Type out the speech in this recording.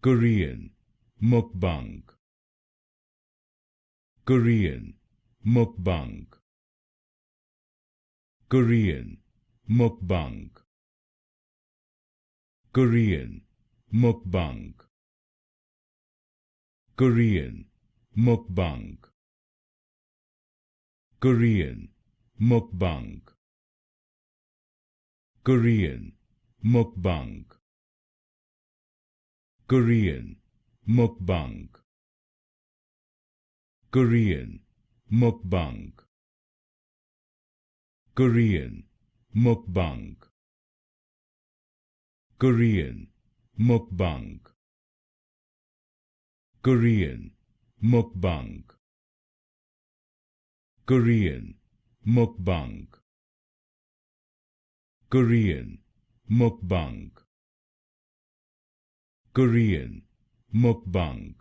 Korean Mukbang. Korean Mukbang. Korean Mukbang. Korean Mukbang. Korean Mukbang. Korean Mukbang. Korean Mukbang. Korean Mukbang. Korean Mukbang. Korean Mukbang. Korean Mukbang. Korean Mukbang. Korean Mukbang. Korean Mukbang. Korean Mukbang.